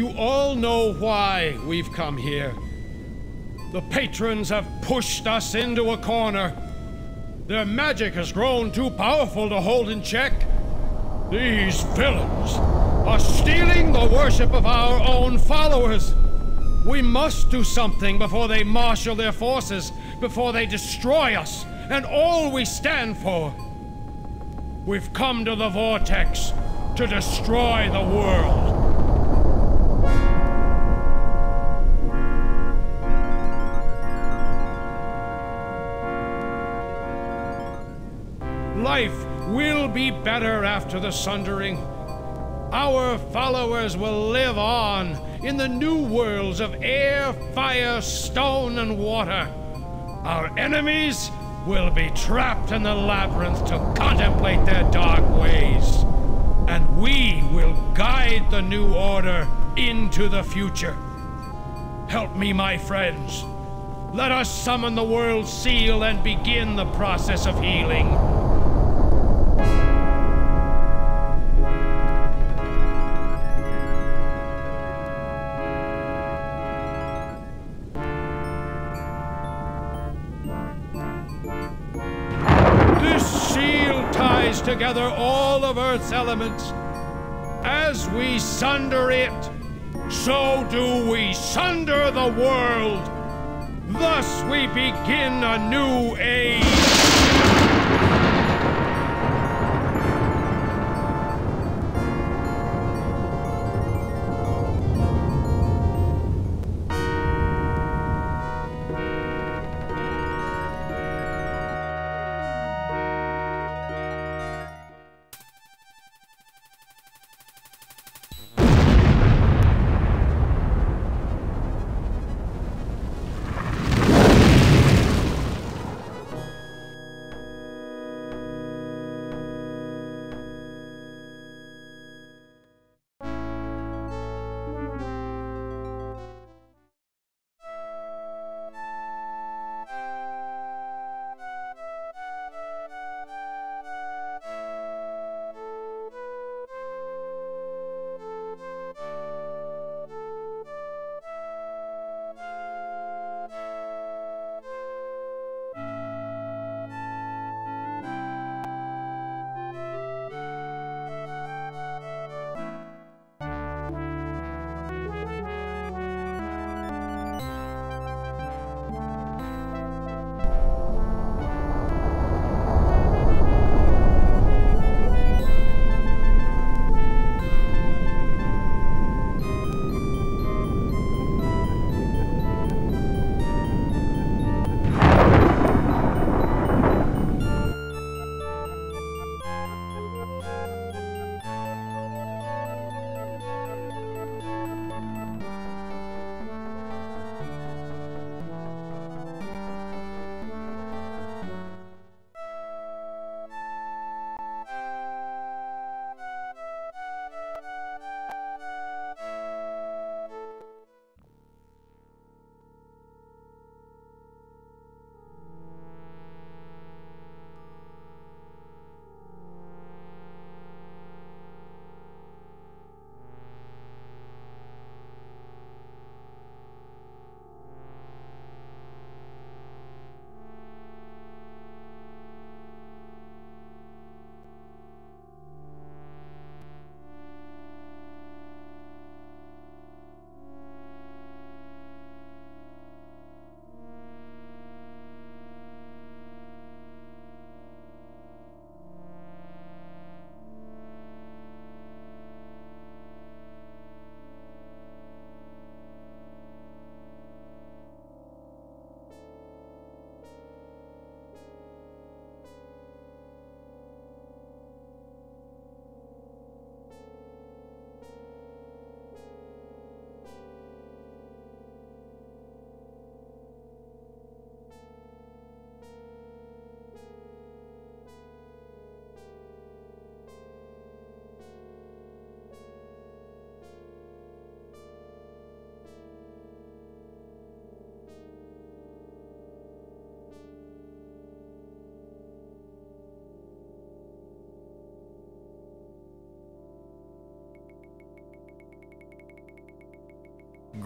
You all know why we've come here. The patrons have pushed us into a corner. Their magic has grown too powerful to hold in check. These villains are stealing the worship of our own followers. We must do something before they marshal their forces, before they destroy us and all we stand for. We've come to the Vortex to destroy the world. Life will be better after the sundering. Our followers will live on in the new worlds of air, fire, stone, and water. Our enemies will be trapped in the labyrinth to contemplate their dark ways. And we will guide the new order into the future. Help me, my friends. Let us summon the world's seal and begin the process of healing. Together all of Earth's elements. As we sunder it, so do we sunder the world. Thus we begin a new age.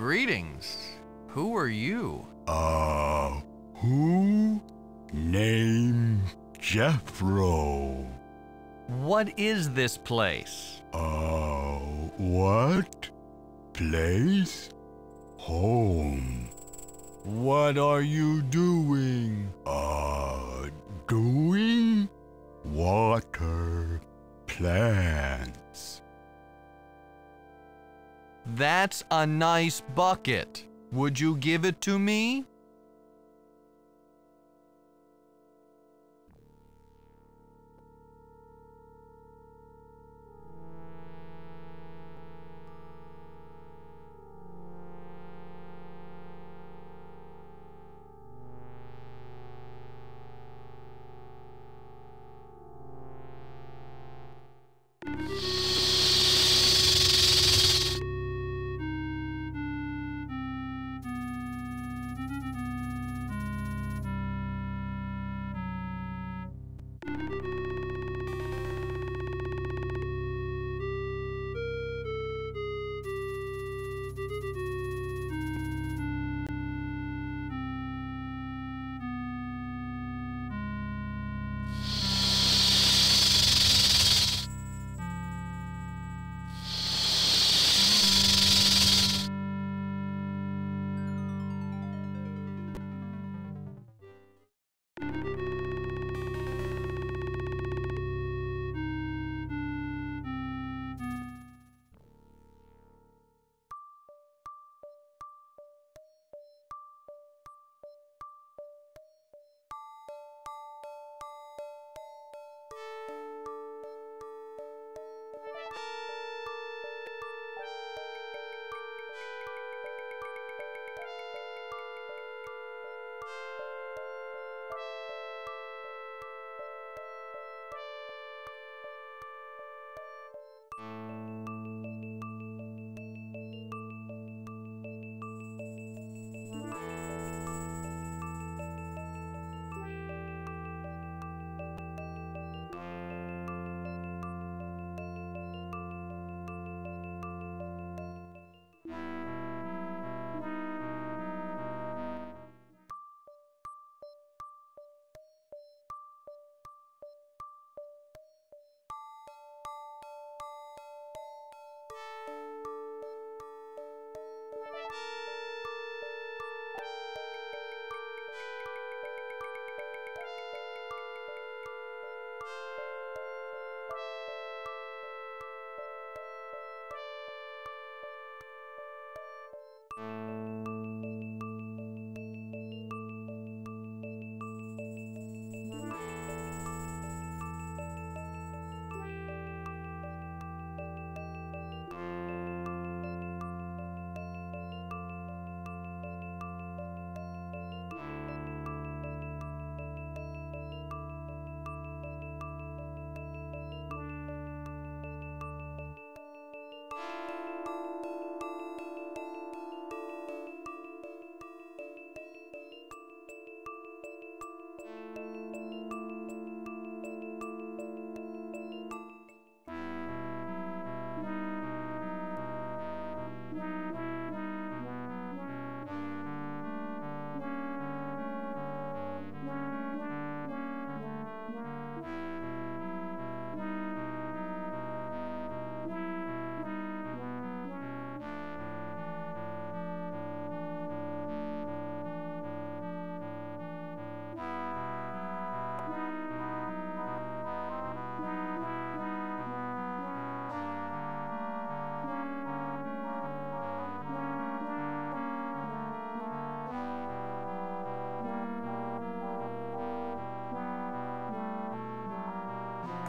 Greetings. Who are you? Who? Name Jeffro. What is this place? What? Place? Home. What are you doing? Doing? Water. Plants. That's a nice bucket. Would you give it to me?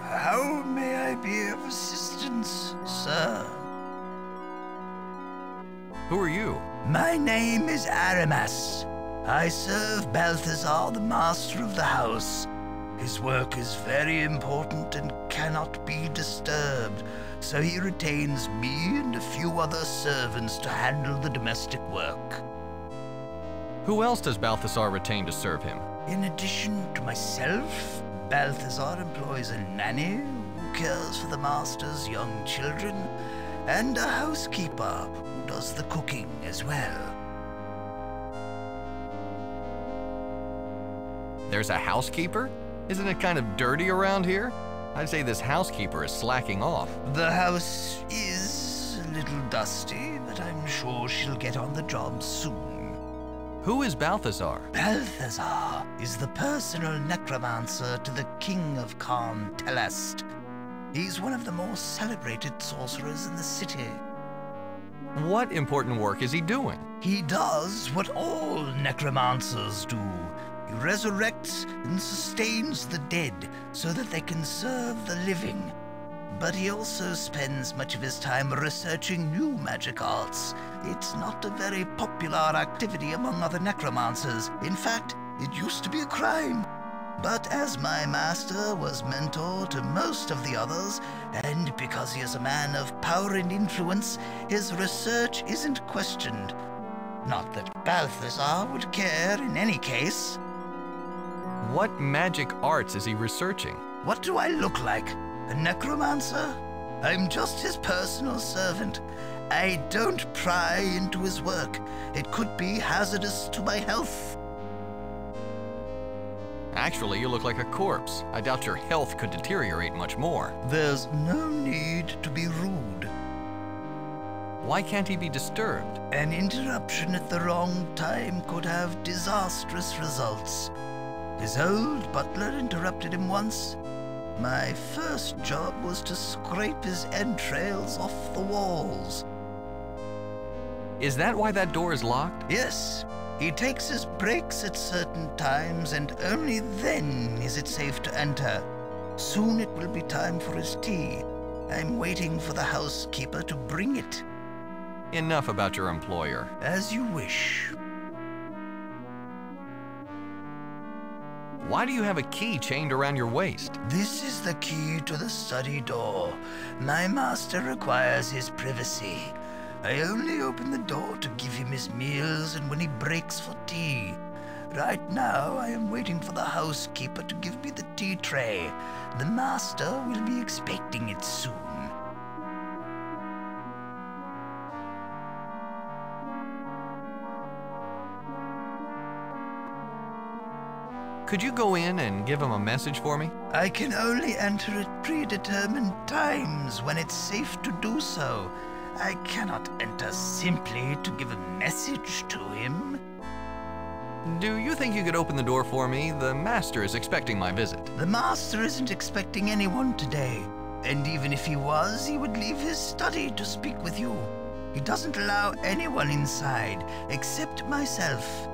How may I be of assistance, sir? Who are you? My name is Aramas. I serve Balthazar, the master of the house. His work is very important and cannot be disturbed, so he retains me and a few other servants to handle the domestic work. Who else does Balthazar retain to serve him? In addition to myself, Balthazar employs a nanny who cares for the master's young children, and a housekeeper who does the cooking as well. There's a housekeeper? Isn't it kind of dirty around here? I'd say this housekeeper is slacking off. The house is a little dusty, but I'm sure she'll get on the job soon. Who is Balthazar? Balthazar is the personal necromancer to the king of Khan Telest. He's one of the most celebrated sorcerers in the city. What important work is he doing? He does what all necromancers do. He resurrects and sustains the dead so that they can serve the living. But he also spends much of his time researching new magic arts. It's not a very popular activity among other necromancers. In fact, it used to be a crime. But as my master was mentor to most of the others, and because he is a man of power and influence, his research isn't questioned. Not that Balthazar would care in any case. What magic arts is he researching? What do I look like? A necromancer? I'm just his personal servant. I don't pry into his work. It could be hazardous to my health. Actually, you look like a corpse. I doubt your health could deteriorate much more. There's no need to be rude. Why can't he be disturbed? An interruption at the wrong time could have disastrous results. His old butler interrupted him once. My first job was to scrape his entrails off the walls. Is that why that door is locked? Yes, he takes his breaks at certain times, and only then is it safe to enter. Soon it will be time for his tea. I'm waiting for the housekeeper to bring it. Enough about your employer. As you wish. Why do you have a key chained around your waist? This is the key to the study door. My master requires his privacy. I only open the door to give him his meals and when he breaks for tea. Right now, I am waiting for the housekeeper to give me the tea tray. The master will be expecting it soon. Could you go in and give him a message for me? I can only enter at predetermined times when it's safe to do so. I cannot enter simply to give a message to him. Do you think you could open the door for me? The master is expecting my visit. The master isn't expecting anyone today. And even if he was, he would leave his study to speak with you. He doesn't allow anyone inside, except myself.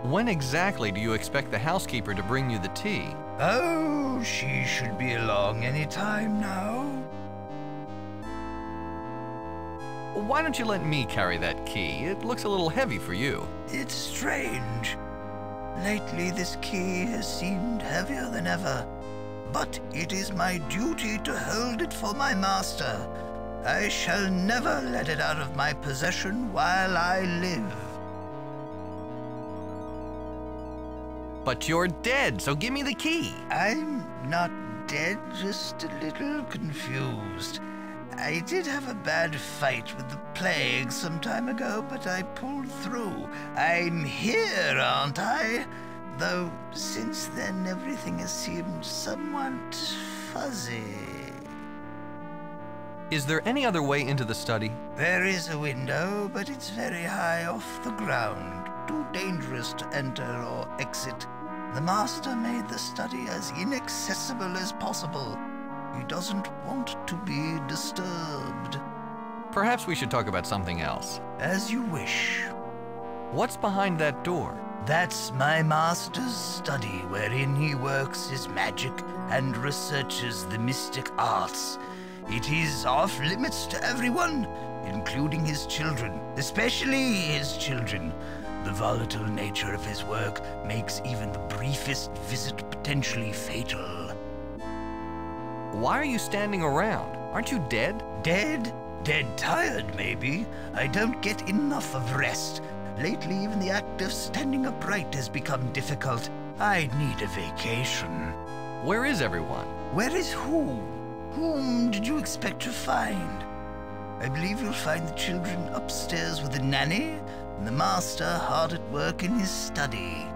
When exactly do you expect the housekeeper to bring you the tea? Oh, she should be along any time now. Why don't you let me carry that key? It looks a little heavy for you. It's strange. Lately, this key has seemed heavier than ever. But it is my duty to hold it for my master. I shall never let it out of my possession while I live. But you're dead, so give me the key. I'm not dead, just a little confused. I did have a bad fight with the plague some time ago, but I pulled through. I'm here, aren't I? Though since then everything has seemed somewhat fuzzy. Is there any other way into the study? There is a window, but it's very high off the ground. Too dangerous to enter or exit. The master made the study as inaccessible as possible. He doesn't want to be disturbed. Perhaps we should talk about something else. As you wish. What's behind that door? That's my master's study, wherein he works his magic and researches the mystic arts. It is off limits to everyone, including his children, especially his children. The volatile nature of his work makes even the briefest visit potentially fatal. Why are you standing around? Aren't you dead? Dead? Dead tired, maybe. I don't get enough of rest. Lately, even the act of standing upright has become difficult. I need a vacation. Where is everyone? Where is who? Whom did you expect to find? I believe you'll find the children upstairs with the nanny, and the master hard at work in his study.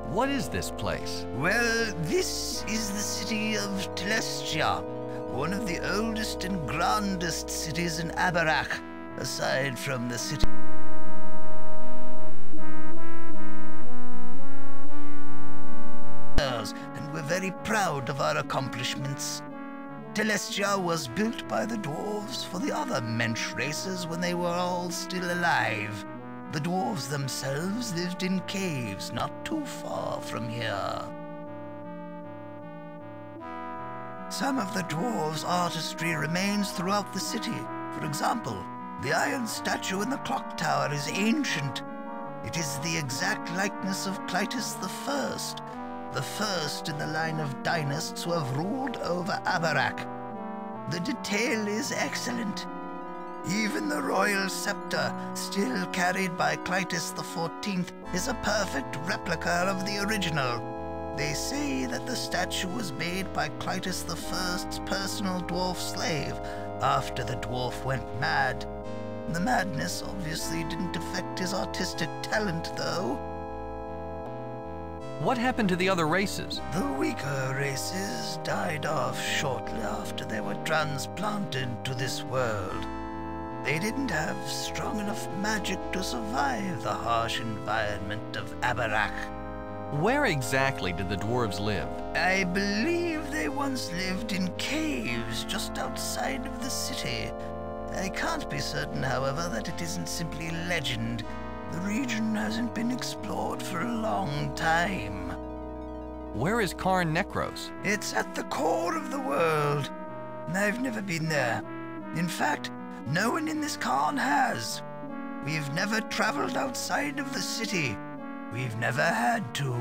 What is this place? Well, this is the city of Telestia, one of the oldest and grandest cities in Abarak, aside from the city. And we're very proud of our accomplishments. Telestia was built by the dwarves for the other mensch races when they were all still alive. The dwarves themselves lived in caves not too far from here. Some of the dwarves' artistry remains throughout the city. For example, the iron statue in the clock tower is ancient. It is the exact likeness of Clytus the first in the line of dynasts who have ruled over Abarak. The detail is excellent. Even the royal scepter, still carried by Clytus XIV, is a perfect replica of the original. They say that the statue was made by Clytus I's personal dwarf slave after the dwarf went mad. The madness obviously didn't affect his artistic talent, though. What happened to the other races? The weaker races died off shortly after they were transplanted to this world. They didn't have strong enough magic to survive the harsh environment of Abarak. Where exactly did the dwarves live? I believe they once lived in caves just outside of the city. I can't be certain, however, that it isn't simply legend. The region hasn't been explored for a long time. Where is Karn Necros? It's at the core of the world. I've never been there. In fact, no one in this Karn has. We've never traveled outside of the city. We've never had to.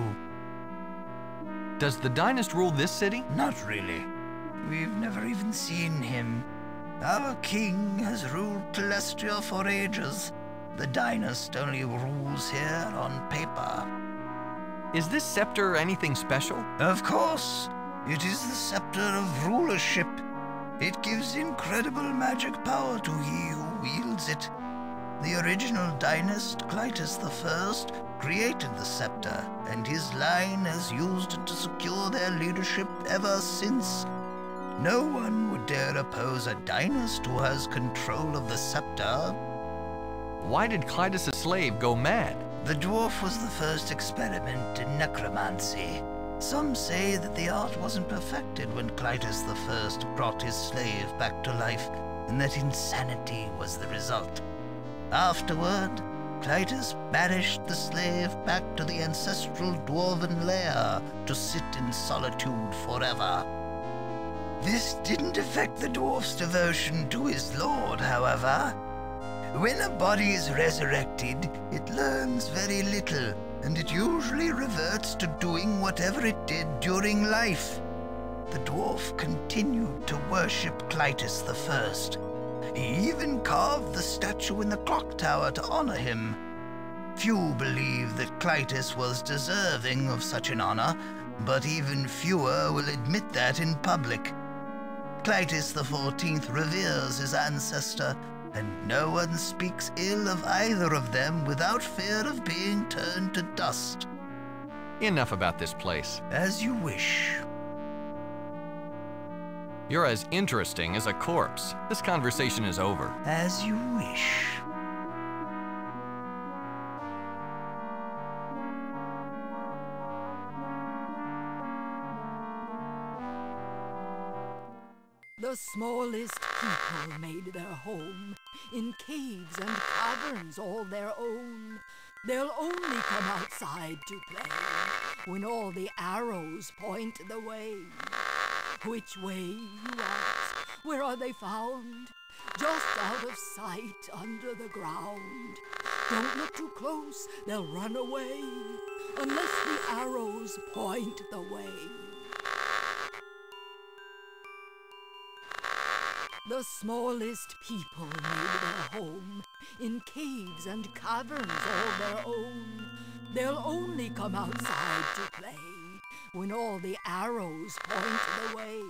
Does the dynast rule this city? Not really. We've never even seen him. Our king has ruled Telestia for ages. The dynast only rules here on paper. Is this scepter anything special? Of course. It is the scepter of rulership. It gives incredible magic power to he who wields it. The original dynast, Clytus I, created the scepter, and his line has used it to secure their leadership ever since. No one would dare oppose a dynast who has control of the scepter. Why did Clytus' slave go mad? The dwarf was the first experiment in necromancy. Some say that the art wasn't perfected when Clytus I brought his slave back to life, and that insanity was the result. Afterward, Clytus banished the slave back to the ancestral dwarven lair to sit in solitude forever. This didn't affect the dwarf's devotion to his lord, however. When a body is resurrected, it learns very little, and it usually reverts to doing whatever it did during life. The dwarf continued to worship Clytus I. He even carved the statue in the clock tower to honor him. Few believe that Clytus was deserving of such an honor, but even fewer will admit that in public. Clytus XIV reveres his ancestor, and no one speaks ill of either of them without fear of being turned to dust. Enough about this place. As you wish. You're as interesting as a corpse. This conversation is over. As you wish. The smallest people made their home in caves and caverns all their own. They'll only come outside to play when all the arrows point the way. Which way, you ask? Where are they found? Just out of sight under the ground. Don't look too close, they'll run away unless the arrows point the way. The smallest people made their home in caves and caverns all their own. They'll only come outside to play when all the arrows point the way.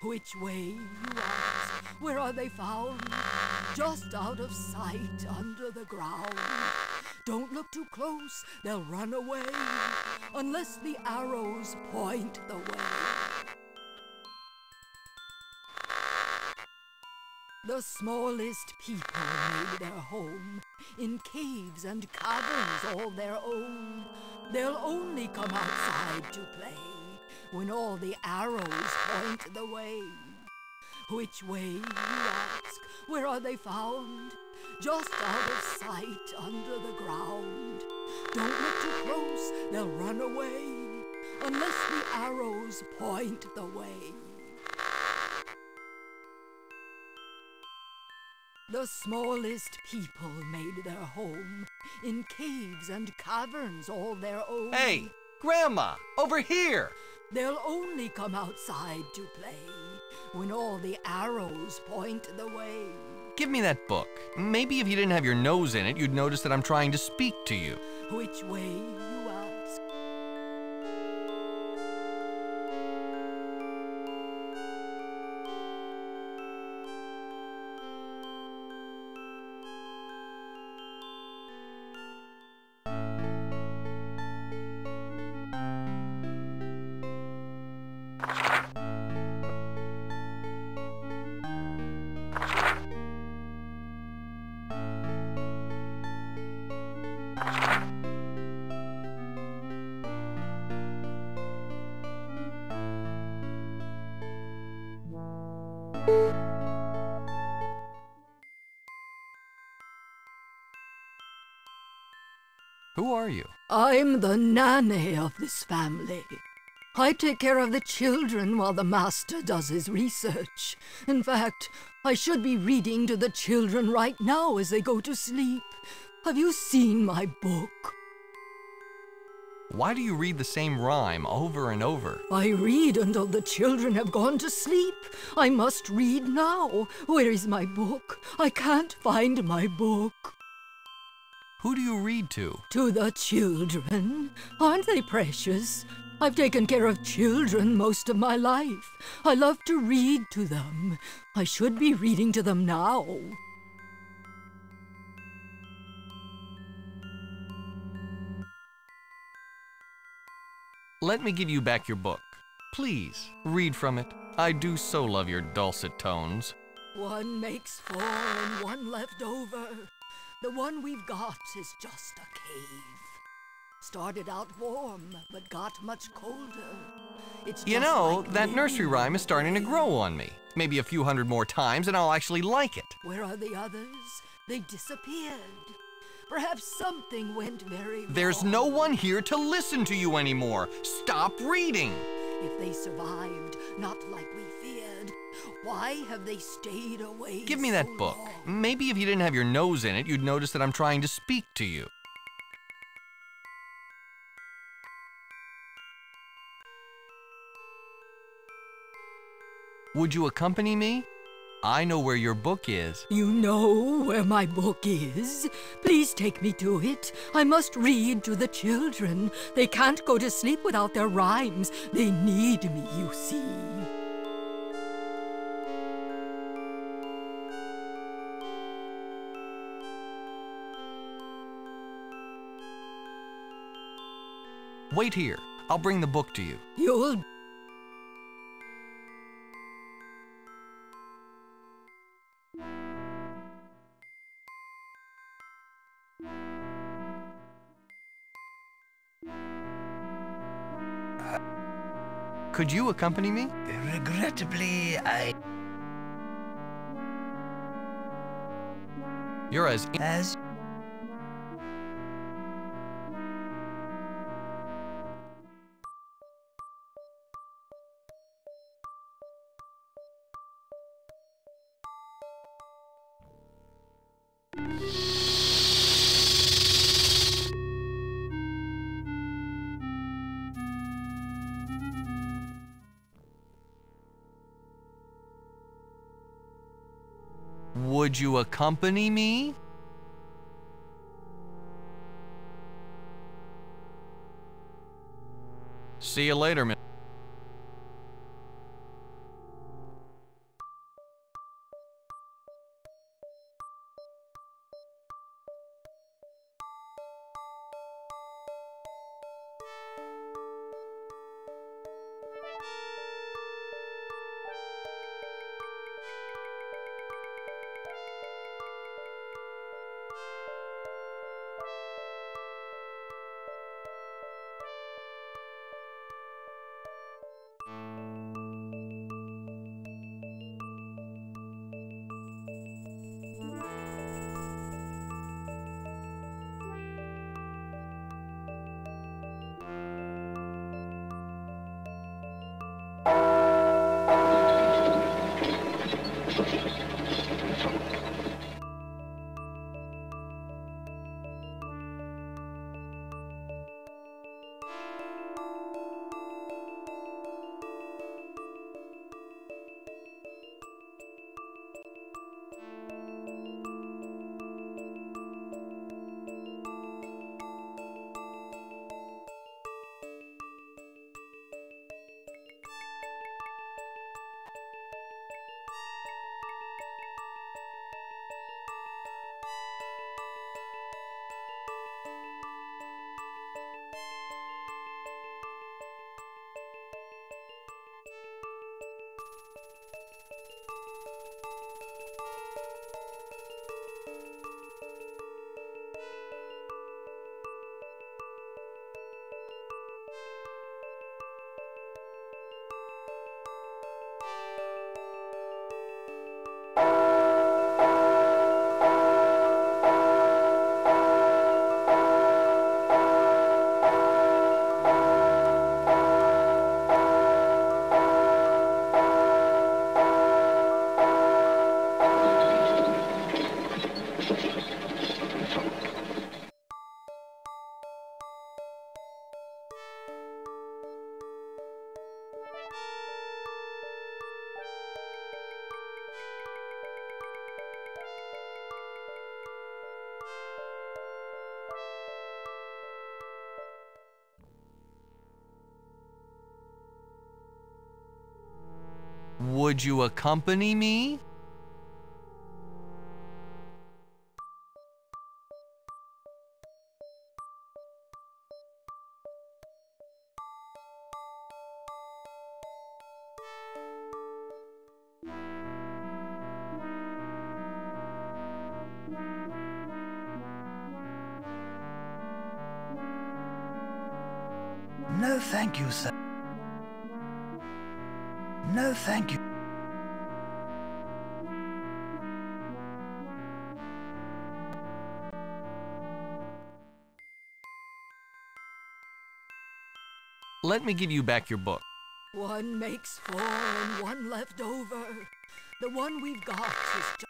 Which way, you ask? where are they found? Just out of sight under the ground. Don't look too close, they'll run away, unless the arrows point the way. The smallest people made their home in caves and caverns all their own. They'll only come outside to play when all the arrows point the way. Which way, you ask? Where are they found? Just out of sight under the ground. Don't look too close, they'll run away, unless the arrows point the way. The smallest people made their home in caves and caverns all their own. Hey, Grandma, over here! They'll only come outside to play when all the arrows point the way. Give me that book. Maybe if you didn't have your nose in it, you'd notice that I'm trying to speak to you. Which way, you ask? Who are you? I'm the nanny of this family. I take care of the children while the master does his research. In fact, I should be reading to the children right now as they go to sleep. Have you seen my book? Why do you read the same rhyme over and over? I read until the children have gone to sleep. I must read now. Where is my book? I can't find my book. Who do you read to? To the children. Aren't they precious? I've taken care of children most of my life. I love to read to them. I should be reading to them now. Let me give you back your book. Please, read from it. I do so love your dulcet tones. One makes four and one left over. The one we've got is just a cave. Started out warm, but got much colder. It's You just know, like that me. nursery rhyme is starting to grow on me. Maybe a few hundred more times and I'll actually like it. Where are the others? They disappeared. Perhaps something went very wrong. There's no one here to listen to you anymore. Stop reading. If they survived, not like we feared, why have they stayed away Give me so that book. long? Maybe if you didn't have your nose in it, you'd notice that I'm trying to speak to you. Would you accompany me? I know where your book is. You know where my book is? Please take me to it. I must read to the children. They can't go to sleep without their rhymes. They need me, you see. Wait here. I'll bring the book to you. You'll... Could you accompany me? Regrettably, You're as... as Would you accompany me? See you later, Miss. Would you accompany me? No, thank you, sir. No, thank you. Let me give you back your book. One makes four and one left over. The one we've got is just...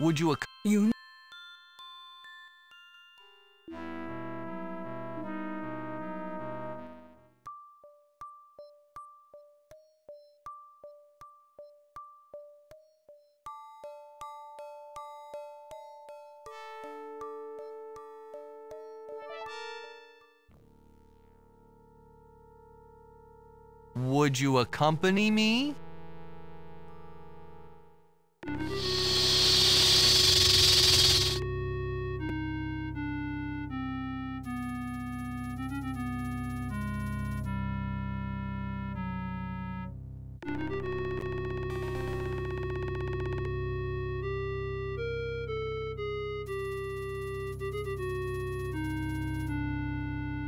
Would you You... Would you accompany me?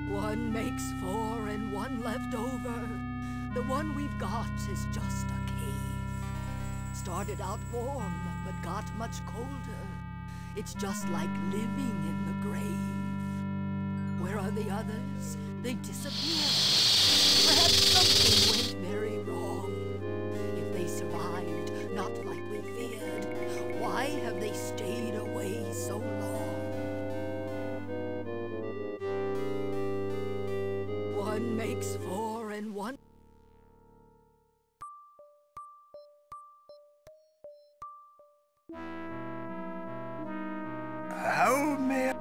One makes four and one left over. The one we've got is just a cave. Started out warm, but got much colder. It's just like living in the grave. Where are the others? They disappeared. Perhaps something went very wrong. If they survived, not like we feared, why have they stayed away so long? One makes four and one... How may I...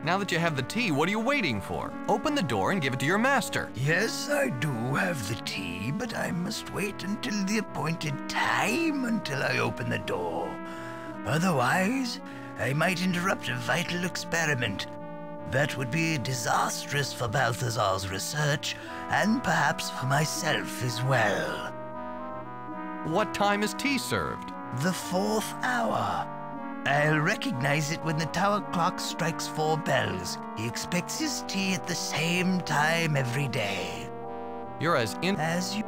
Now that you have the tea, what are you waiting for? Open the door and give it to your master. Yes, I do have the tea, but I must wait until the appointed time until I open the door. Otherwise, I might interrupt a vital experiment. That would be disastrous for Balthazar's research, and perhaps for myself as well. What time is tea served? The 4th hour. I'll recognize it when the tower clock strikes 4 bells. He expects his tea at the same time every day. You're as As you...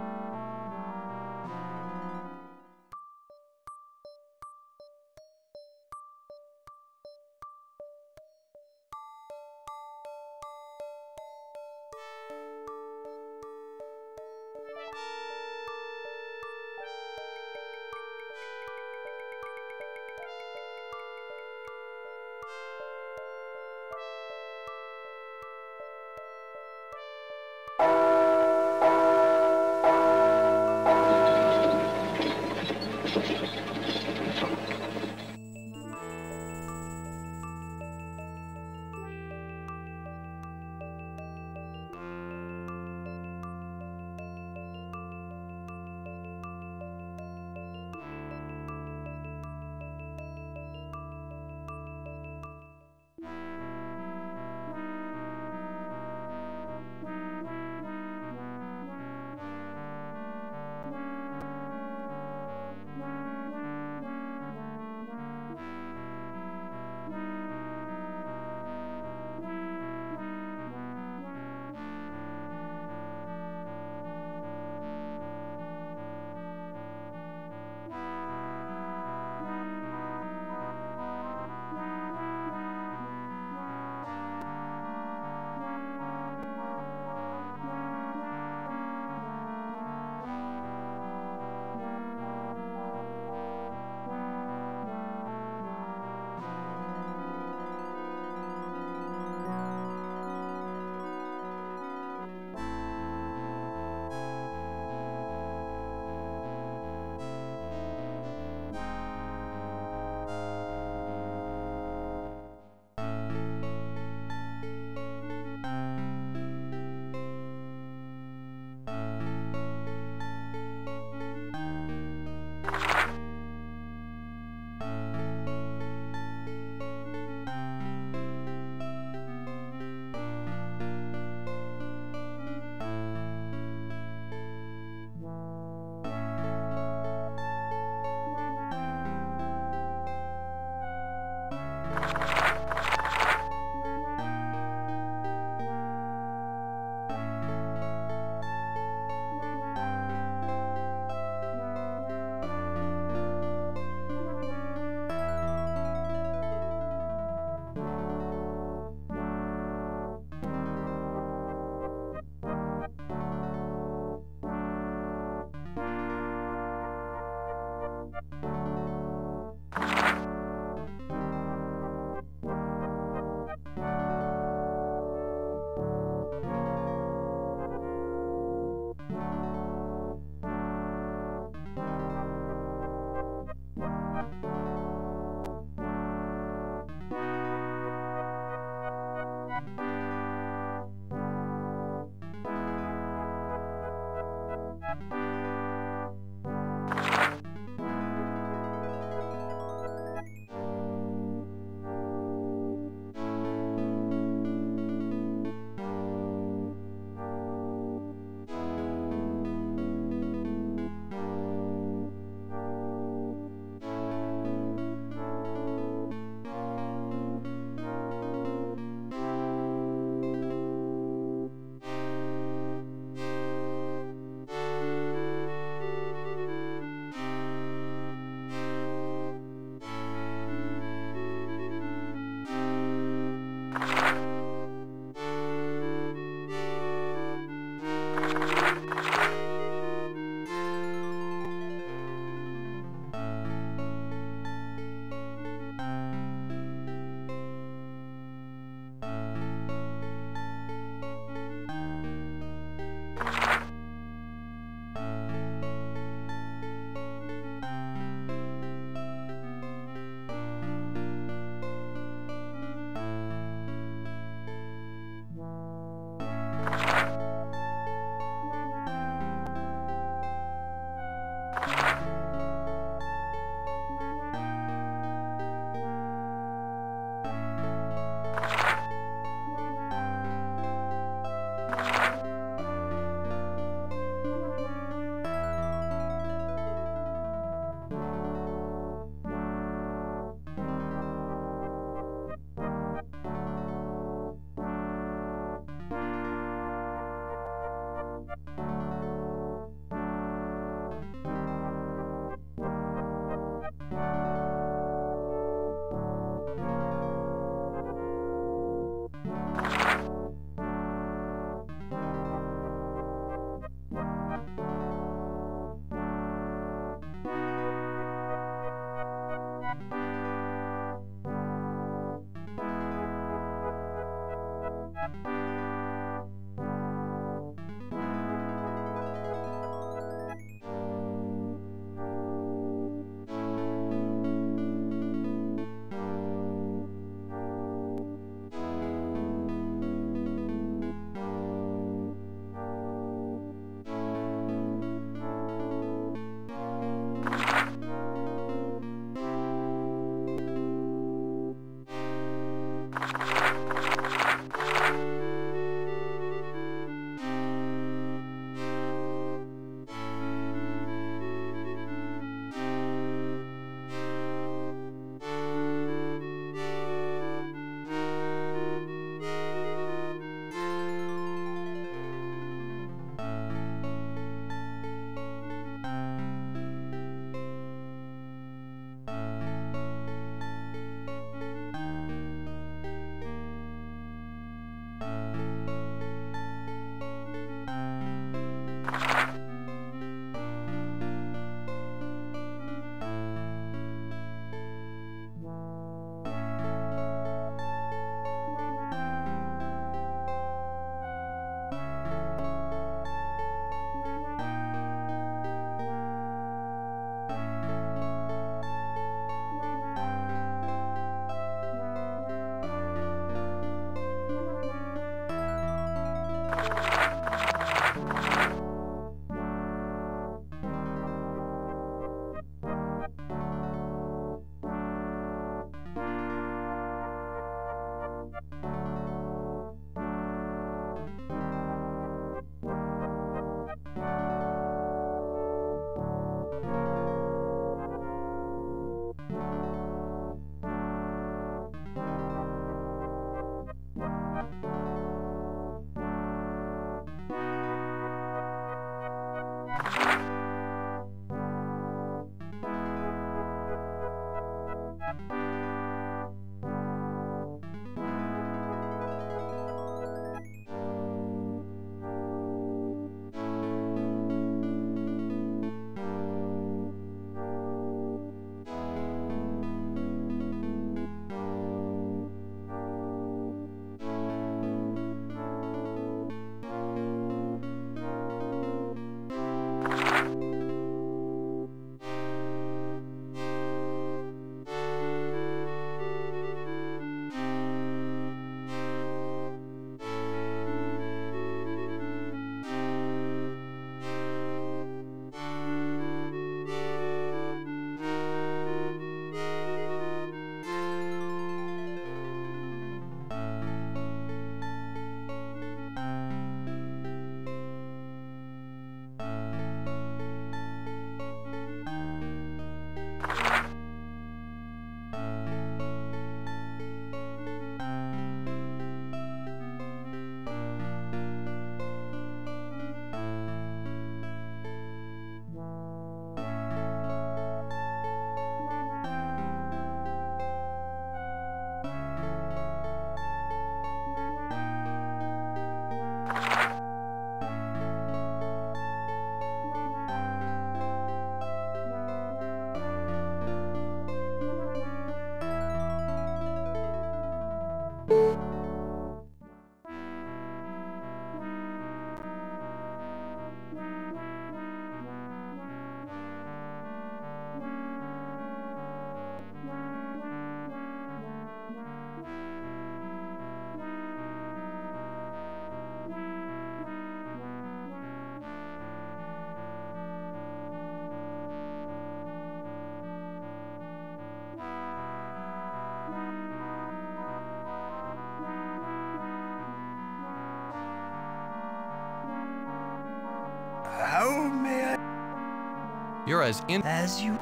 How may I? You're as in. As you.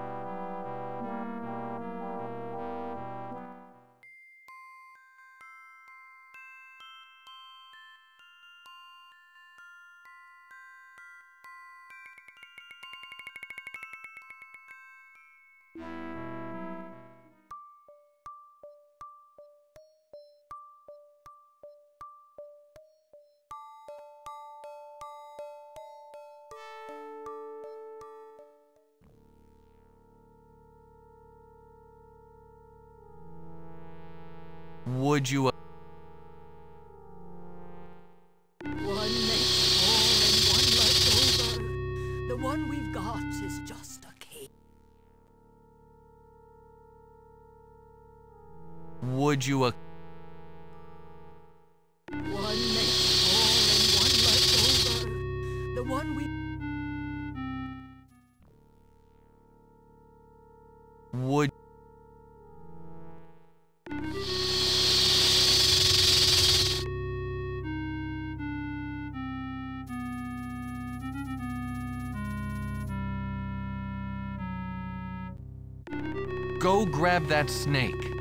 Would you? One next fall and one left over. The one we've got is just a cake. Would you? One next fall and one left over. The one we. Would. Go grab that snake.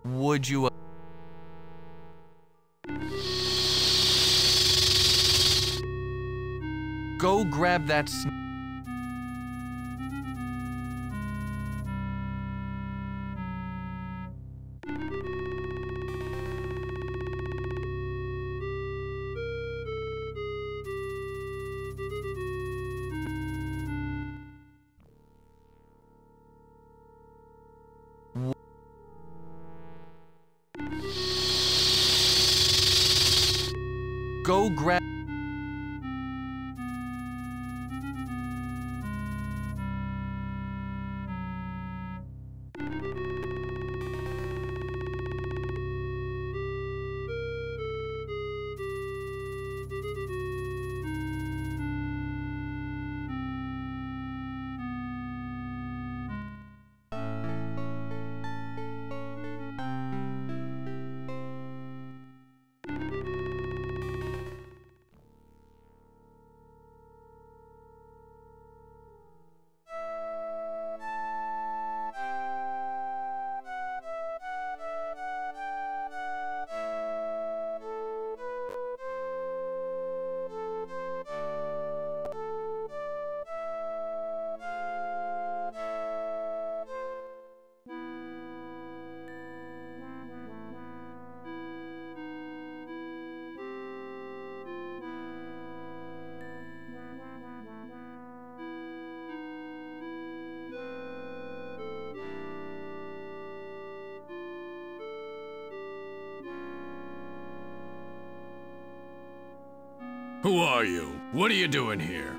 Would you... Go grab that snake. Go grab... Who are you? What are you doing here?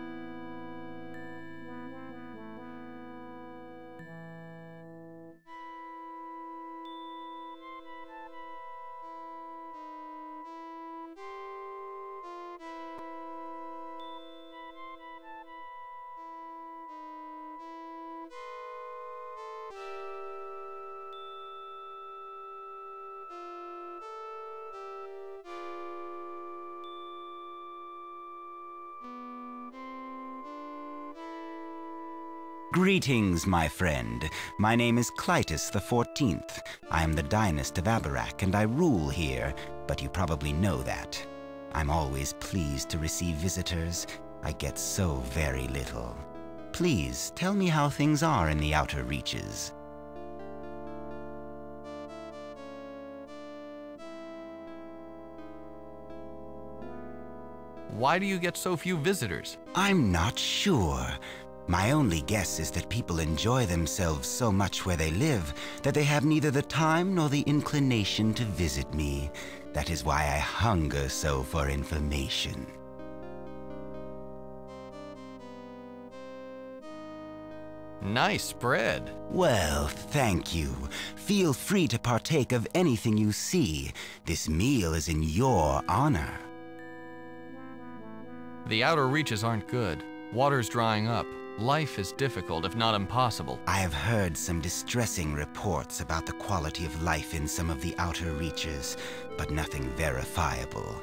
Greetings, my friend. My name is Clytus the 14th. I am the Dynast of Abarak, and I rule here, but you probably know that. I'm always pleased to receive visitors. I get so very little. Please, tell me how things are in the outer reaches. Why do you get so few visitors? I'm not sure. My only guess is that people enjoy themselves so much where they live that they have neither the time nor the inclination to visit me. That is why I hunger so for information. Nice spread. Well, thank you. Feel free to partake of anything you see. This meal is in your honor. The outer reaches aren't good. Water's drying up. Life is difficult, if not impossible. I have heard some distressing reports about the quality of life in some of the outer reaches, but nothing verifiable.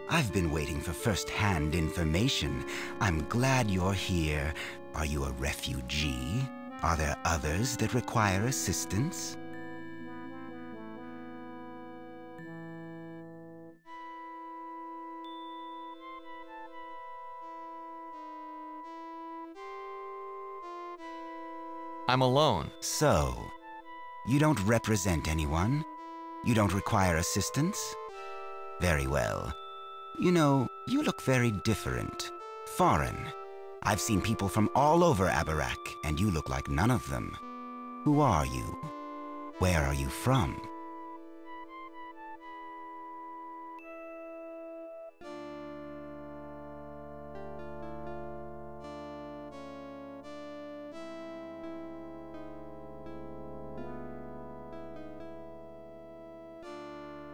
I've been waiting for first-hand information. I'm glad you're here. Are you a refugee? Are there others that require assistance? I'm alone. So, you don't represent anyone? You don't require assistance? Very well. You know, you look very different. Foreign. I've seen people from all over Abarak, and you look like none of them. Who are you? Where are you from?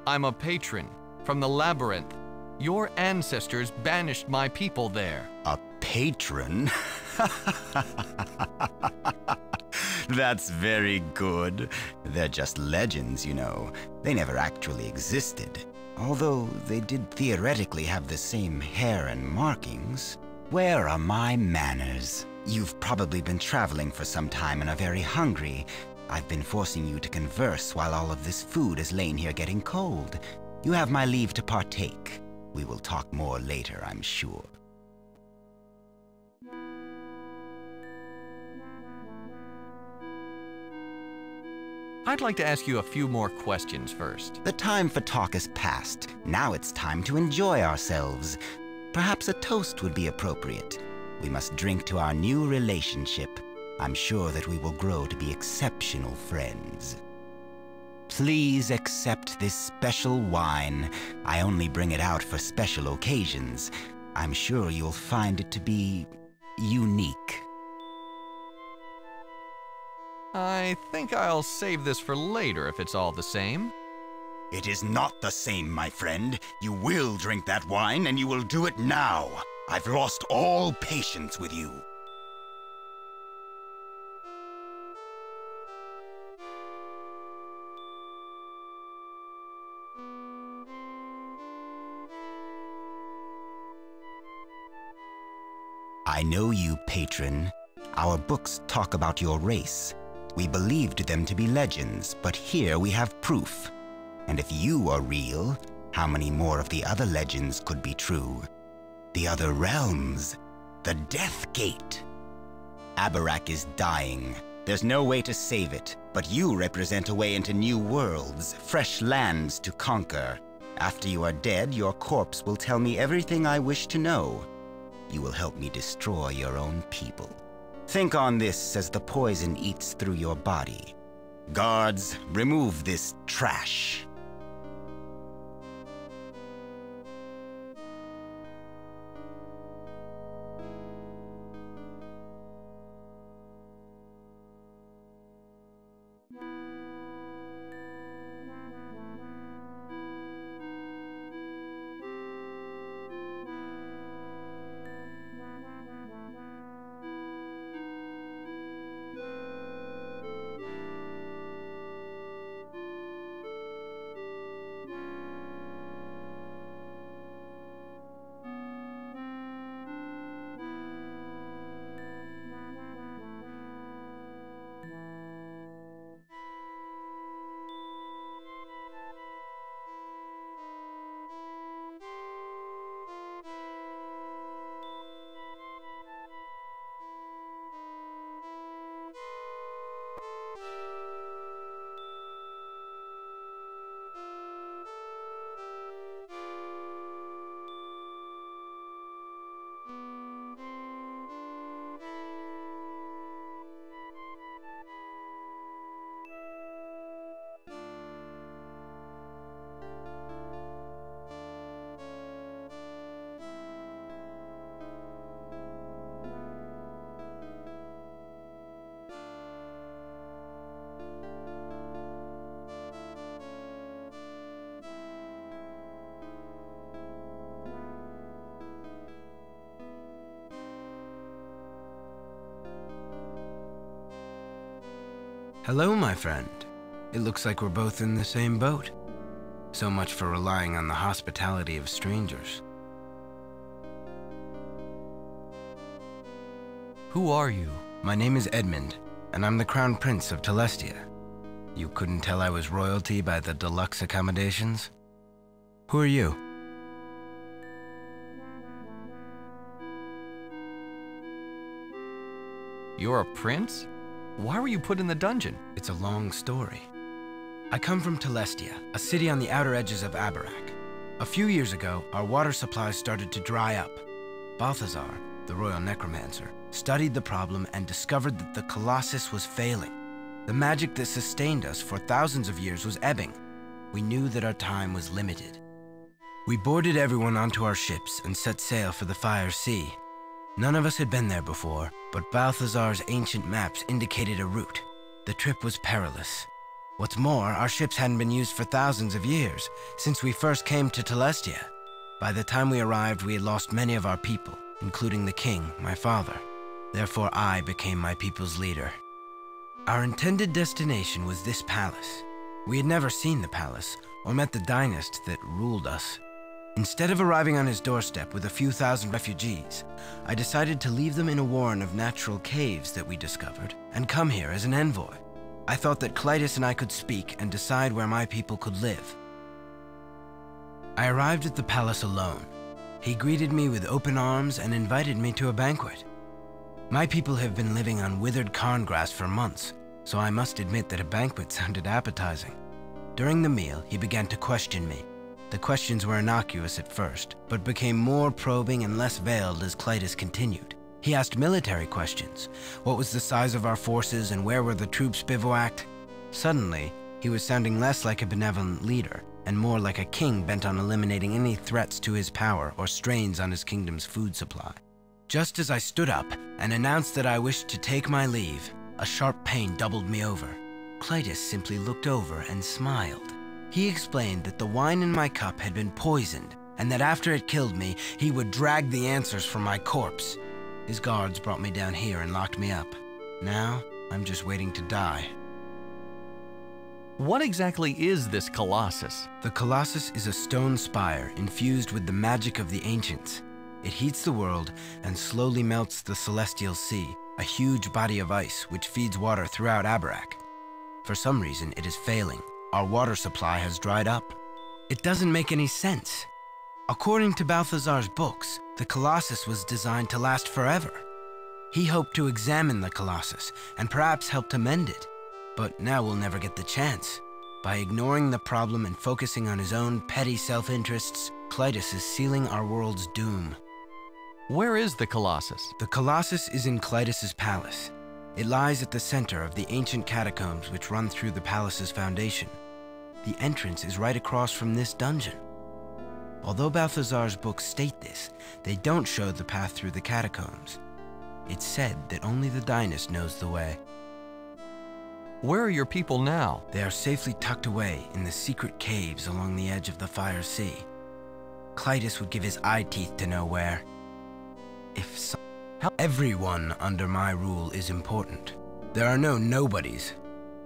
I'm a patron from the labyrinth. Your ancestors banished my people there. A patron? That's very good. They're just legends, you know. They never actually existed. Although they did theoretically have the same hair and markings. Where are my manners? You've probably been traveling for some time and are very hungry. I've been forcing you to converse while all of this food has lain here getting cold. You have my leave to partake. We will talk more later, I'm sure. I'd like to ask you a few more questions first. The time for talk is past. Now it's time to enjoy ourselves. Perhaps a toast would be appropriate. We must drink to our new relationship. I'm sure that we will grow to be exceptional friends. Please accept this special wine. I only bring it out for special occasions. I'm sure you'll find it to be unique. I think I'll save this for later if it's all the same. It is not the same, my friend. You will drink that wine, and you will do it now. I've lost all patience with you. I know you, patron. Our books talk about your race. We believed them to be legends, but here we have proof. And if you are real, how many more of the other legends could be true? The other realms, the DeathGate. Abarak is dying. There's no way to save it, but you represent a way into new worlds, fresh lands to conquer. After you are dead, your corpse will tell me everything I wish to know. You will help me destroy your own people. Think on this as the poison eats through your body. Guards, remove this trash. Hello, my friend. It looks like we're both in the same boat. So much for relying on the hospitality of strangers. Who are you? My name is Edmund, and I'm the Crown Prince of Telestia. You couldn't tell I was royalty by the deluxe accommodations? Who are you? You're a prince? Why were you put in the dungeon? It's a long story. I come from Telestia, a city on the outer edges of Abarak. A few years ago, our water supplies started to dry up. Balthazar, the royal necromancer, studied the problem and discovered that the Colossus was failing. The magic that sustained us for thousands of years was ebbing. We knew that our time was limited. We boarded everyone onto our ships and set sail for the Fire Sea. None of us had been there before, but Balthazar's ancient maps indicated a route. The trip was perilous. What's more, our ships hadn't been used for thousands of years, since we first came to Telestia. By the time we arrived, we had lost many of our people, including the king, my father. Therefore, I became my people's leader. Our intended destination was this palace. We had never seen the palace, or met the dynast that ruled us. Instead of arriving on his doorstep with a few thousand refugees, I decided to leave them in a warren of natural caves that we discovered, and come here as an envoy. I thought that Clytus and I could speak and decide where my people could live. I arrived at the palace alone. He greeted me with open arms and invited me to a banquet. My people have been living on withered cairn grass for months, so I must admit that a banquet sounded appetizing. During the meal, he began to question me. The questions were innocuous at first, but became more probing and less veiled as Clytus continued. He asked military questions. What was the size of our forces and where were the troops bivouacked? Suddenly, he was sounding less like a benevolent leader and more like a king bent on eliminating any threats to his power or strains on his kingdom's food supply. Just as I stood up and announced that I wished to take my leave, a sharp pain doubled me over. Clytus simply looked over and smiled. He explained that the wine in my cup had been poisoned and that after it killed me, he would drag the answers from my corpse. His guards brought me down here and locked me up. Now, I'm just waiting to die. What exactly is this Colossus? The Colossus is a stone spire infused with the magic of the ancients. It heats the world and slowly melts the celestial sea, a huge body of ice which feeds water throughout Abarak. For some reason, it is failing. Our water supply has dried up. It doesn't make any sense. According to Balthazar's books, the Colossus was designed to last forever. He hoped to examine the Colossus and perhaps help to mend it. But now we'll never get the chance. By ignoring the problem and focusing on his own petty self-interests, Clytus is sealing our world's doom. Where is the Colossus? The Colossus is in Clytus's palace. It lies at the center of the ancient catacombs which run through the palace's foundation. The entrance is right across from this dungeon. Although Balthazar's books state this, they don't show the path through the catacombs. It's said that only the dynast knows the way. Where are your people now? They are safely tucked away in the secret caves along the edge of the Fire Sea. Clytus would give his eye teeth to know where. If so, everyone under my rule is important. There are no nobodies.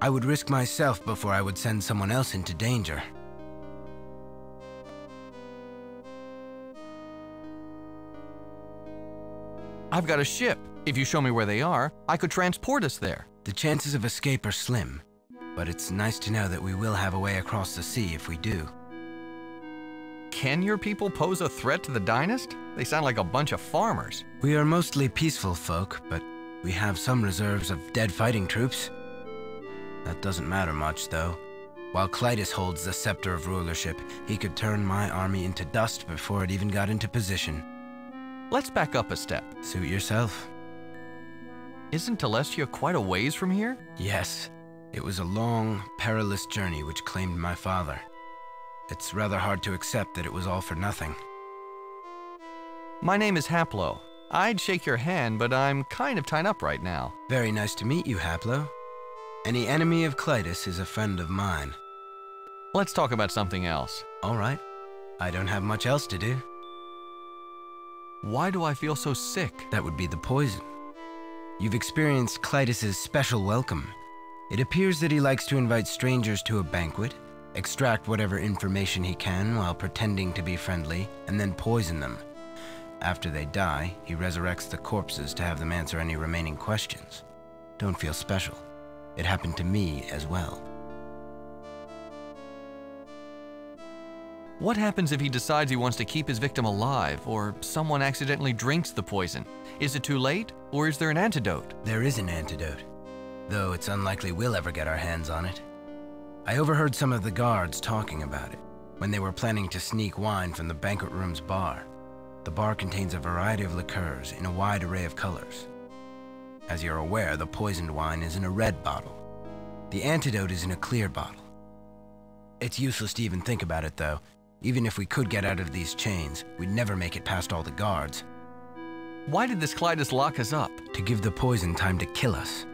I would risk myself before I would send someone else into danger. I've got a ship. If you show me where they are, I could transport us there. The chances of escape are slim, but it's nice to know that we will have a way across the sea if we do. Can your people pose a threat to the dynast? They sound like a bunch of farmers. We are mostly peaceful folk, but we have some reserves of dead fighting troops. That doesn't matter much, though. While Clytus holds the scepter of rulership, he could turn my army into dust before it even got into position. Let's back up a step. Suit yourself. Isn't Telestia quite a ways from here? Yes. It was a long, perilous journey which claimed my father. It's rather hard to accept that it was all for nothing. My name is Haplo. I'd shake your hand, but I'm kind of tied up right now. Very nice to meet you, Haplo. Any enemy of Clytus is a friend of mine. Let's talk about something else. All right. I don't have much else to do. Why do I feel so sick? That would be the poison. You've experienced Clytus's special welcome. It appears that he likes to invite strangers to a banquet, extract whatever information he can while pretending to be friendly, and then poison them. After they die, he resurrects the corpses to have them answer any remaining questions. Don't feel special. It happened to me as well. What happens if he decides he wants to keep his victim alive, or someone accidentally drinks the poison? Is it too late, or is there an antidote? There is an antidote, though it's unlikely we'll ever get our hands on it. I overheard some of the guards talking about it when they were planning to sneak wine from the banquet room's bar. The bar contains a variety of liqueurs in a wide array of colors. As you're aware, the poisoned wine is in a red bottle. The antidote is in a clear bottle. It's useless to even think about it, though. Even if we could get out of these chains, we'd never make it past all the guards. Why did this Clytus lock us up? To give the poison time to kill us.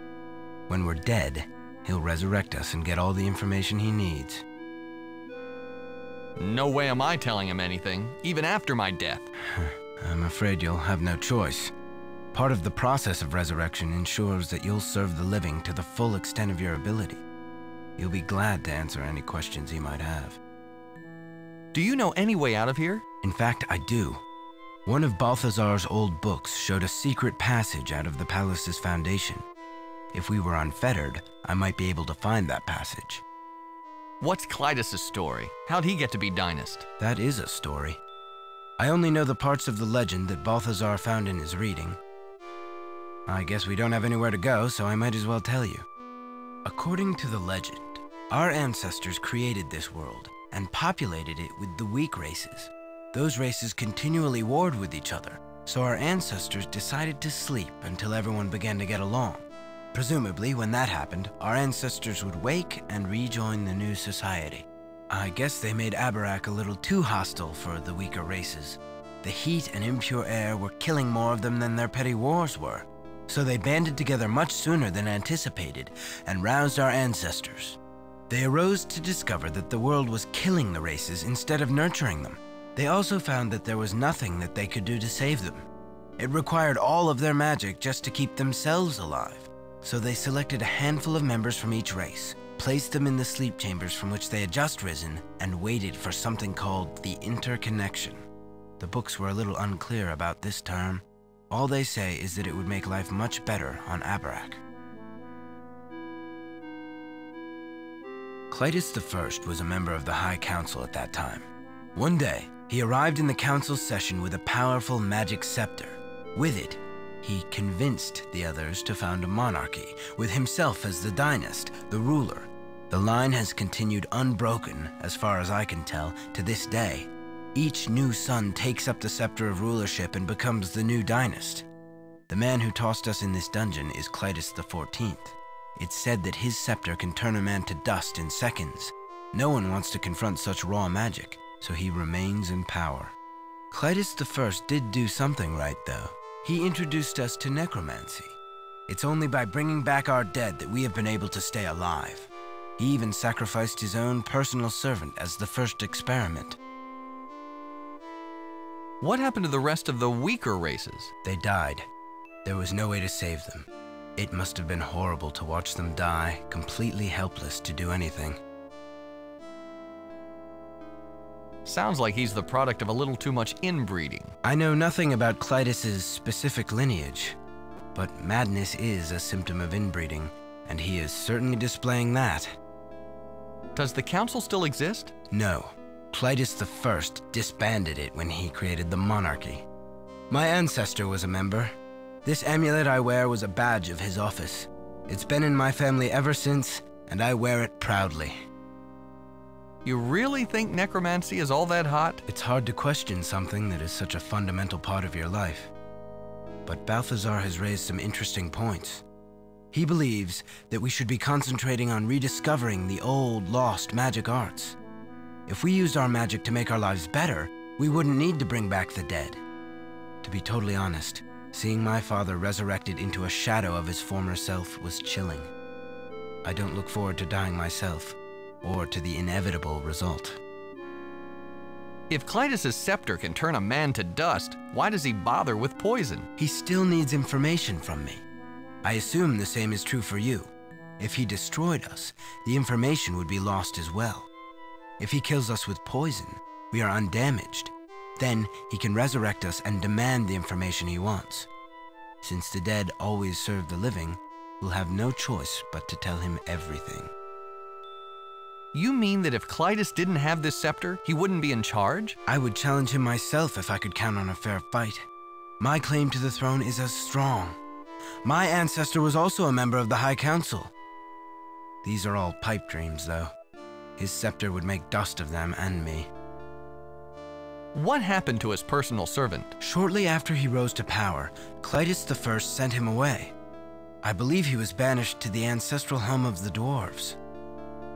When we're dead, he'll resurrect us and get all the information he needs. No way am I telling him anything, even after my death. I'm afraid you'll have no choice. Part of the process of resurrection ensures that you'll serve the living to the full extent of your ability. You'll be glad to answer any questions he might have. Do you know any way out of here? In fact, I do. One of Balthazar's old books showed a secret passage out of the palace's foundation. If we were unfettered, I might be able to find that passage. What's Clytus' story? How'd he get to be Dynast? That is a story. I only know the parts of the legend that Balthazar found in his reading. I guess we don't have anywhere to go, so I might as well tell you. According to the legend, our ancestors created this world and populated it with the weak races. Those races continually warred with each other, so our ancestors decided to sleep until everyone began to get along. Presumably, when that happened, our ancestors would wake and rejoin the new society. I guess they made Abarak a little too hostile for the weaker races. The heat and impure air were killing more of them than their petty wars were. So they banded together much sooner than anticipated and roused our ancestors. They arose to discover that the world was killing the races instead of nurturing them. They also found that there was nothing that they could do to save them. It required all of their magic just to keep themselves alive. So they selected a handful of members from each race, placed them in the sleep chambers from which they had just risen, and waited for something called the interconnection. The books were a little unclear about this term. All they say is that it would make life much better on Abarak. Clytus I was a member of the High Council at that time. One day, he arrived in the council's session with a powerful magic scepter. With it, he convinced the others to found a monarchy, with himself as the Dynast, the ruler. The line has continued unbroken, as far as I can tell, to this day. Each new son takes up the scepter of rulership and becomes the new Dynast. The man who tossed us in this dungeon is Clytus XIV. It's said that his scepter can turn a man to dust in seconds. No one wants to confront such raw magic, so he remains in power. Clytus I did do something right, though. He introduced us to necromancy. It's only by bringing back our dead that we have been able to stay alive. He even sacrificed his own personal servant as the first experiment. What happened to the rest of the weaker races? They died. There was no way to save them. It must have been horrible to watch them die, completely helpless to do anything. Sounds like he's the product of a little too much inbreeding. I know nothing about Clytus's specific lineage, but madness is a symptom of inbreeding, and he is certainly displaying that. Does the council still exist? No. Clytus I disbanded it when he created the monarchy. My ancestor was a member. This amulet I wear was a badge of his office. It's been in my family ever since, and I wear it proudly. You really think necromancy is all that hot? It's hard to question something that is such a fundamental part of your life. But Balthazar has raised some interesting points. He believes that we should be concentrating on rediscovering the old, lost magic arts. If we used our magic to make our lives better, we wouldn't need to bring back the dead. To be totally honest, seeing my father resurrected into a shadow of his former self was chilling. I don't look forward to dying myself, or to the inevitable result. If Clytus' scepter can turn a man to dust, why does he bother with poison? He still needs information from me. I assume the same is true for you. If he destroyed us, the information would be lost as well. If he kills us with poison, we are undamaged. Then he can resurrect us and demand the information he wants. Since the dead always serve the living, we'll have no choice but to tell him everything. You mean that if Clytus didn't have this scepter, he wouldn't be in charge? I would challenge him myself if I could count on a fair fight. My claim to the throne is as strong. My ancestor was also a member of the High Council. These are all pipe dreams, though. His scepter would make dust of them and me. What happened to his personal servant? Shortly after he rose to power, Clytus I sent him away. I believe he was banished to the ancestral home of the dwarves.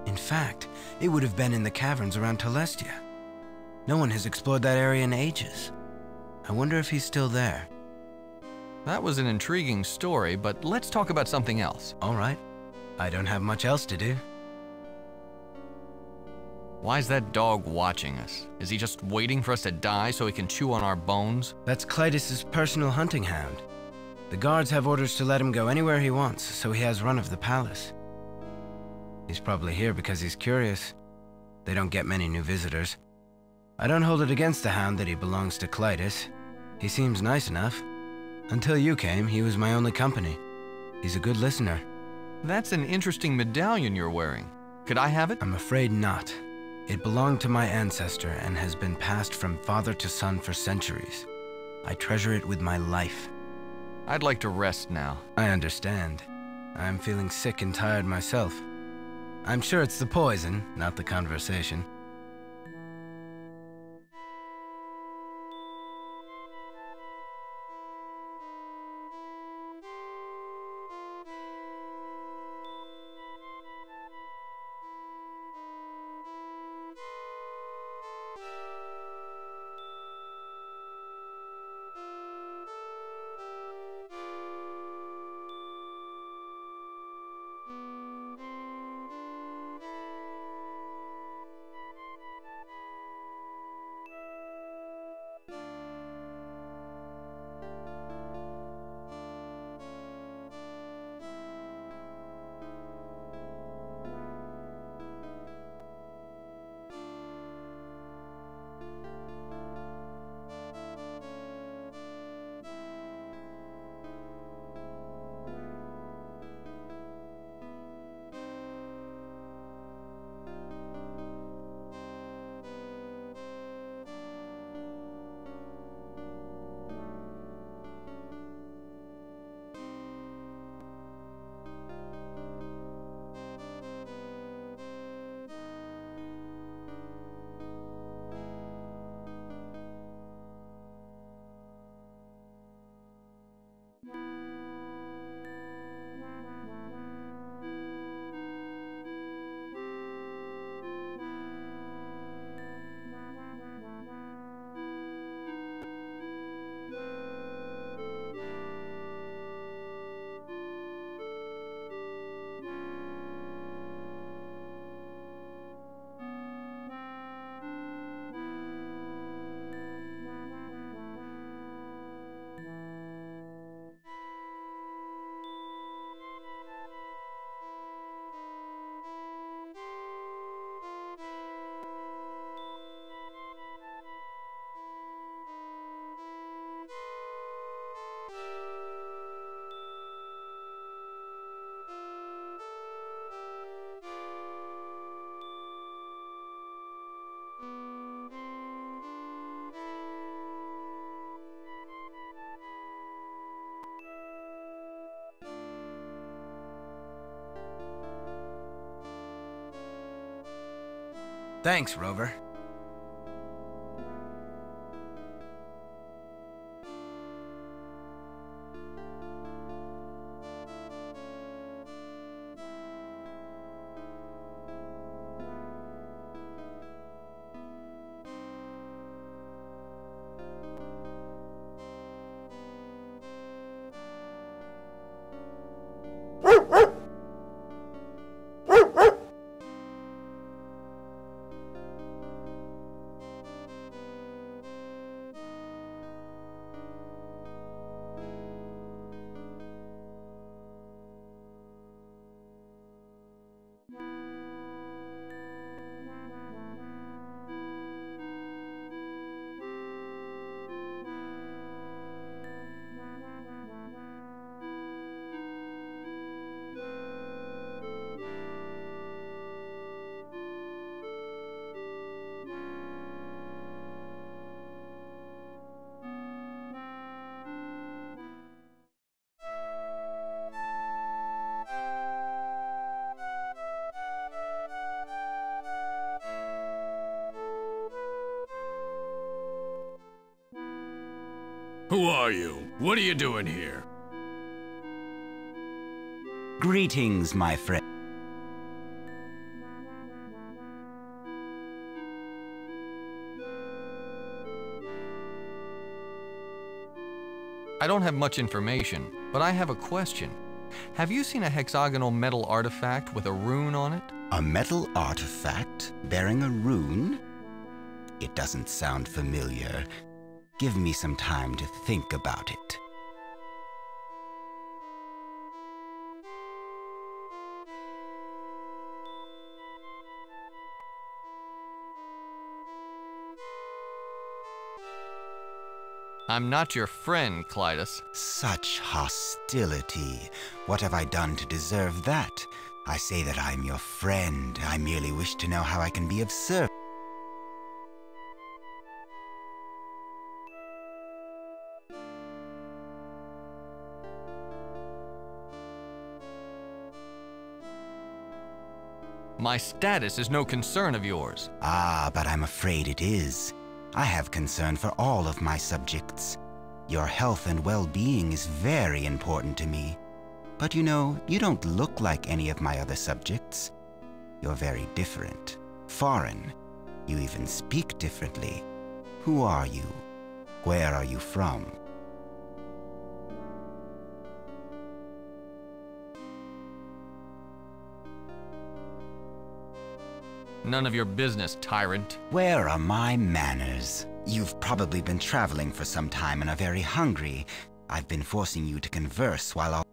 In fact, it would have been in the caverns around Telestia. No one has explored that area in ages. I wonder if he's still there. That was an intriguing story, but let's talk about something else. All right. I don't have much else to do. Why is that dog watching us? Is he just waiting for us to die so he can chew on our bones? That's Clytus's personal hunting hound. The guards have orders to let him go anywhere he wants, so he has run of the palace. He's probably here because he's curious. They don't get many new visitors. I don't hold it against the hound that he belongs to Clytus. He seems nice enough. Until you came, he was my only company. He's a good listener. That's an interesting medallion you're wearing. Could I have it? I'm afraid not. It belonged to my ancestor and has been passed from father to son for centuries. I treasure it with my life. I'd like to rest now. I understand. I'm feeling sick and tired myself. I'm sure it's the poison, not the conversation. Thanks, Rover. Who are you? What are you doing here? Greetings, my friend. I don't have much information, but I have a question. Have you seen a hexagonal metal artifact with a rune on it? A metal artifact bearing a rune? It doesn't sound familiar. Give me some time to think about it. I'm not your friend, Clytus. Such hostility. What have I done to deserve that? I say that I'm your friend. I merely wish to know how I can be of service. My status is no concern of yours. Ah, but I'm afraid it is. I have concern for all of my subjects. Your health and well-being is very important to me. But you know, you don't look like any of my other subjects. You're very different, foreign. You even speak differently. Who are you? Where are you from? None of your business, tyrant. Where are my manners? You've probably been traveling for some time and are very hungry. I've been forcing you to converse while I'll...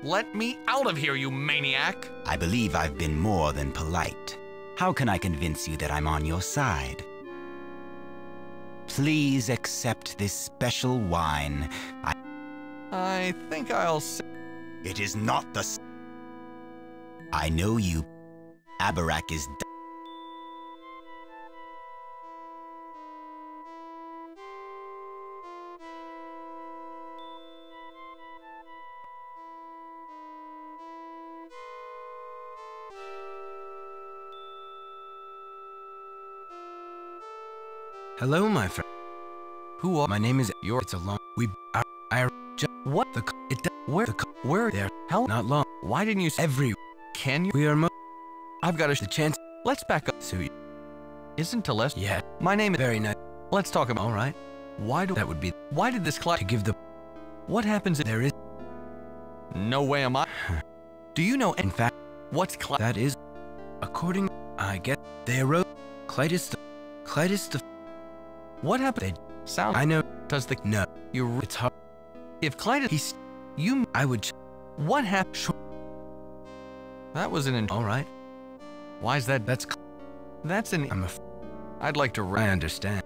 Let me out of here, you maniac! I believe I've been more than polite. How can I convince you that I'm on your side? Please accept this special wine. I think I'll It is not the... I know you. Abarak is... Hello, my friend. Who are... My name is... It's a long... What? Where? There. How? Not long. Why didn't you... Every... Can you? We are I've got the chance... Let's back up. So you... Isn't Telest? Yeah. My name is... Very nice. Let's talk about... All right. Why do... That would be... Why did this To give the... What happens if... There is... No way am I... Do you know... In fact... What's That is... According... I get... They arose... Clytus the... What happened? Sound... I know... Does the... No. You... It's hard... If Clytus... He's... You... I would... What happened? Sure. That was an... All right. Why is that... That's an... I'm a... I'd like to... I understand.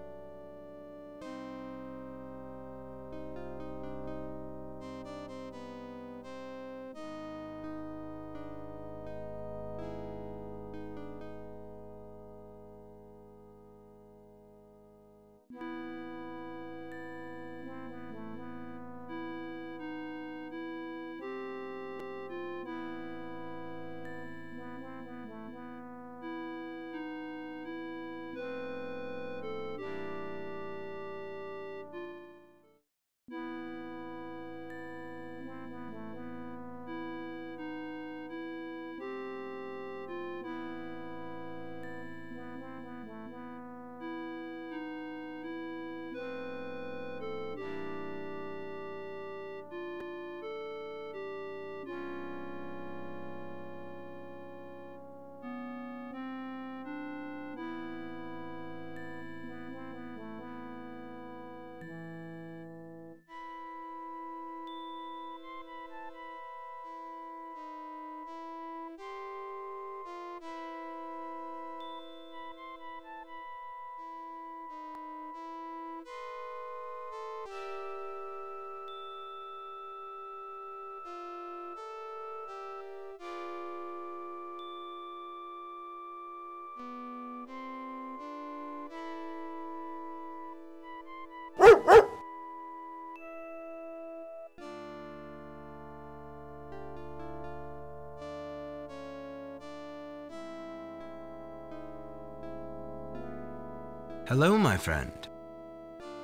Hello, my friend.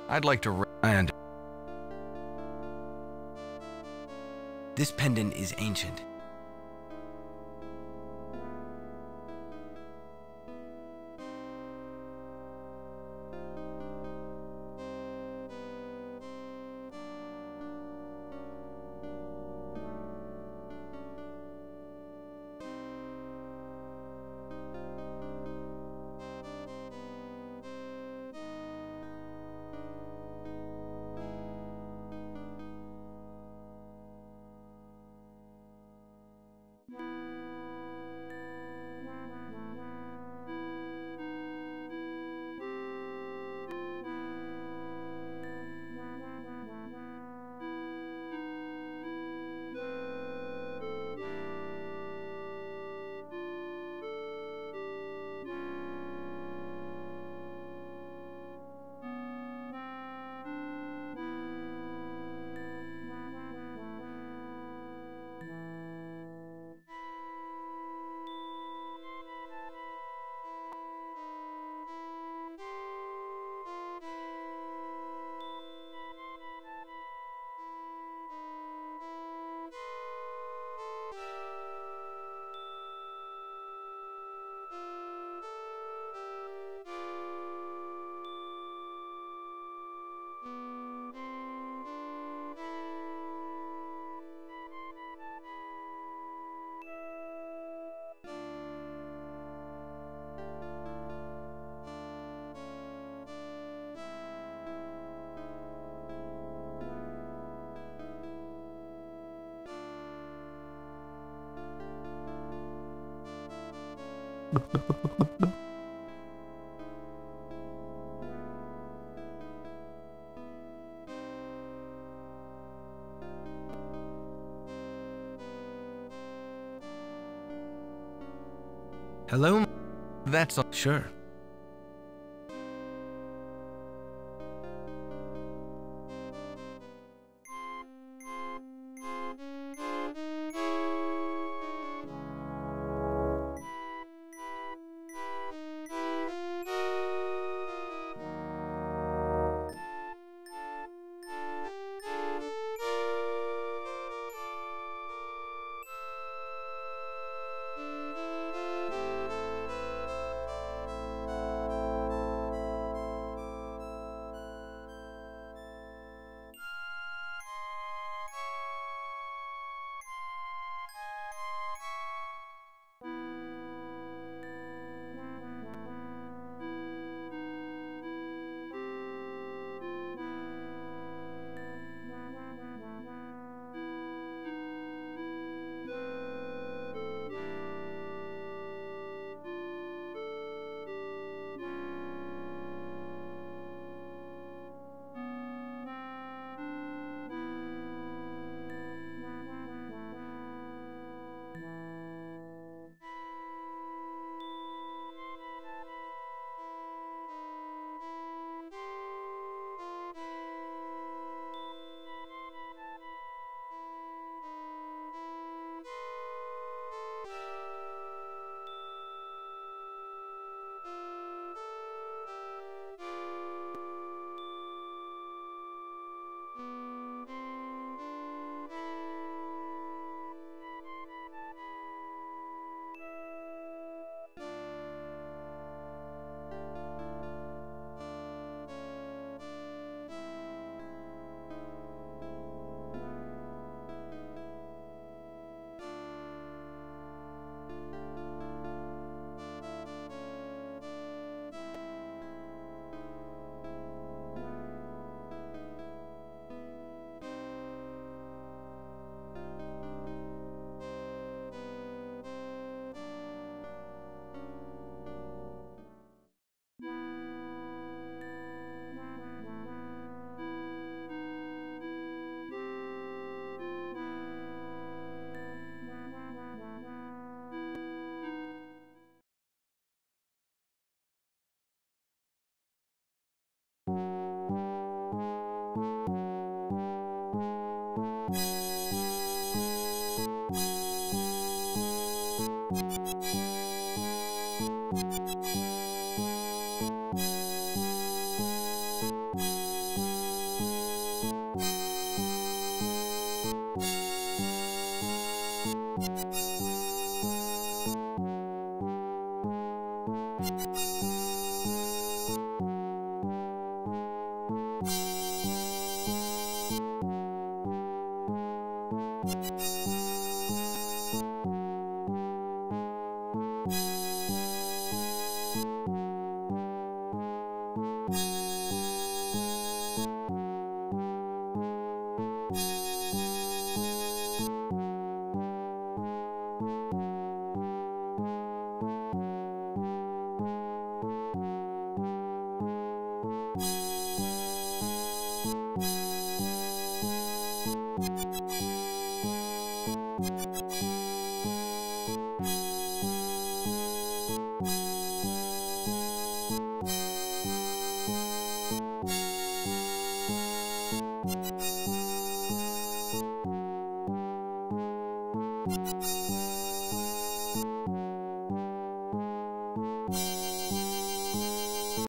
I'd like to... This pendant is ancient. Hello? That's all. Sure. you